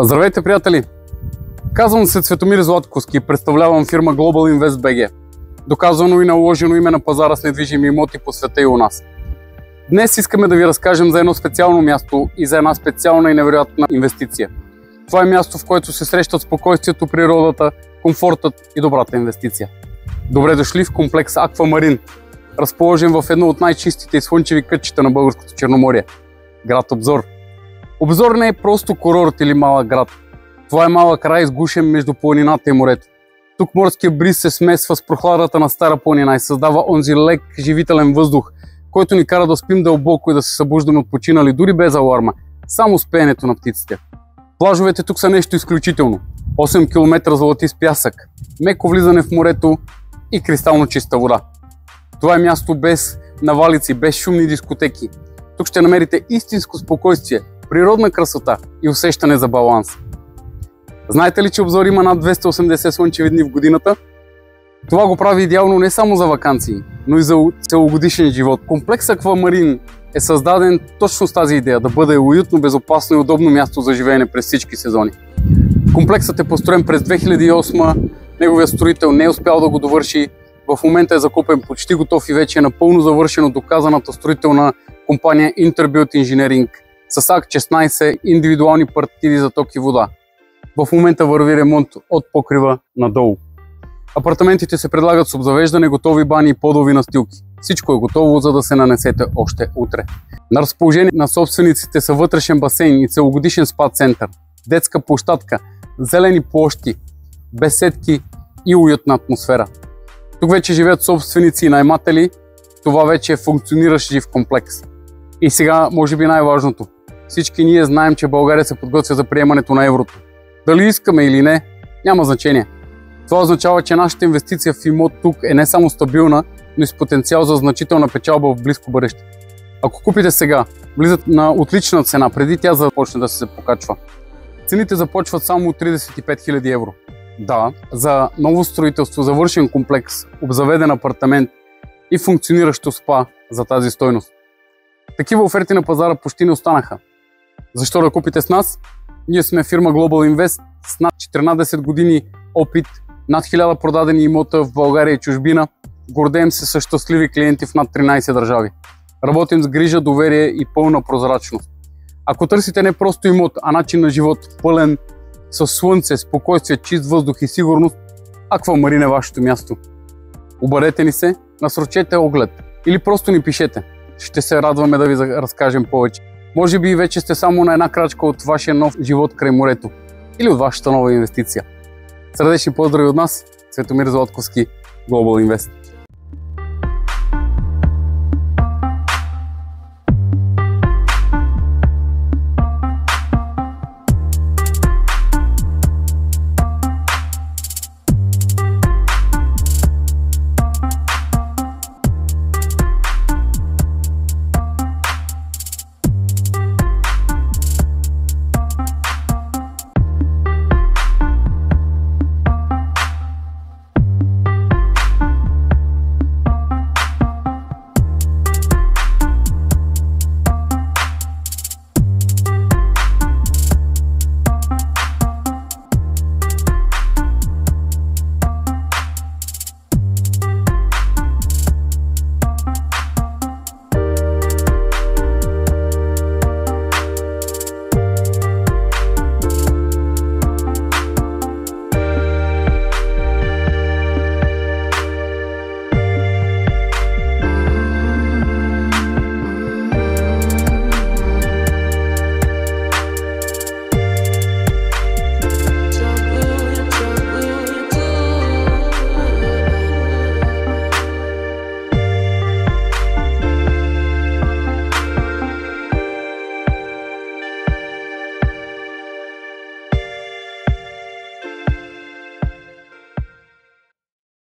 Здравейте, приятели! Казвам се Цветомир Златковски и представлявам фирма Global Invest BG. Доказано и наложено име на пазара с недвижими имоти по света и у нас. Днес искаме да ви разкажем за едно специално място и за една специална и невероятна инвестиция. Това е място, в което се срещат спокойствието, природата, комфортът и добрата инвестиция. Добре дошли в комплекс Аквамарин, разположен в едно от най-чистите и слънчеви кътчета на българското Черноморие – град Обзор. Обзор не е просто курорт или малък град. Това е малък рай, сгушен между планината и морето. Тук морския бриз се смесва с прохладата на Стара планина и създава онзи лек, живителен въздух, който ни кара да спим дълбоко и да се събуждаме от починали дори без аларма, само с пеенето на птиците. Плажовете тук са нещо изключително. 8 км златист пясък, меко влизане в морето и кристално чиста вода. Това е място без навалици, без шумни дискотеки. Тук ще намерите истинско спокойствие, природна красота и усещане за баланс. Знаете ли, че Обзор има над 280 слънчеви дни в годината? Това го прави идеално не само за ваканции, но и за целогодишен живот. Комплекс Аквамарин е създаден точно с тази идея да бъде уютно, безопасно и удобно място за живеене през всички сезони. Комплексът е построен през 2008, неговият строител не е успял да го довърши. В момента е закупен почти готов и вече е напълно завършено доказаната строителна компания Interbuild Engineering с акт 16 индивидуални партиди за ток и вода. В момента върви ремонт от покрива надолу. Апартаментите се предлагат с обзавеждане, готови бани и подови настилки. Всичко е готово, за да се нанесете още утре. На разположение на собствениците са вътрешен басейн и целогодишен спа център, детска площадка, зелени площи, беседки и уютна атмосфера. Тук вече живеят собственици и наематели. Това вече е функциониращ жив комплекс. И сега, може би най-важното. Всички ние знаем, че България се подготвя за приемането на еврото. Дали искаме или не, няма значение. Това означава, че нашата инвестиция в имот тук е не само стабилна, но и с потенциал за значителна печалба в близко бъдеще. Ако купите сега, влизат на отлична цена, преди тя започне да се покачва. Цените започват само от 35 000 евро. Да, за ново строителство, завършен комплекс, обзаведен апартамент и функциониращо спа за тази стойност. Такива оферти на пазара почти не останаха. Защо да купите с нас? Ние сме фирма Global Invest с над 14 години опит, над 1000 продадени имота в България и чужбина. Гордеем се с щастливи клиенти в над 13 държави. Работим с грижа, доверие и пълна прозрачност. Ако търсите не просто имот, а начин на живот пълен с слънце, спокойствие, чист въздух и сигурност, Аквамарин е вашето място. Обадете ни се, насрочете оглед или просто ни пишете. Ще се радваме да ви разкажем повече. Може би вече сте само на една крачка от вашия нов живот край морето или от вашата нова инвестиция. Сърдечни поздрави от нас, Цветомир Златковски, Global Invest.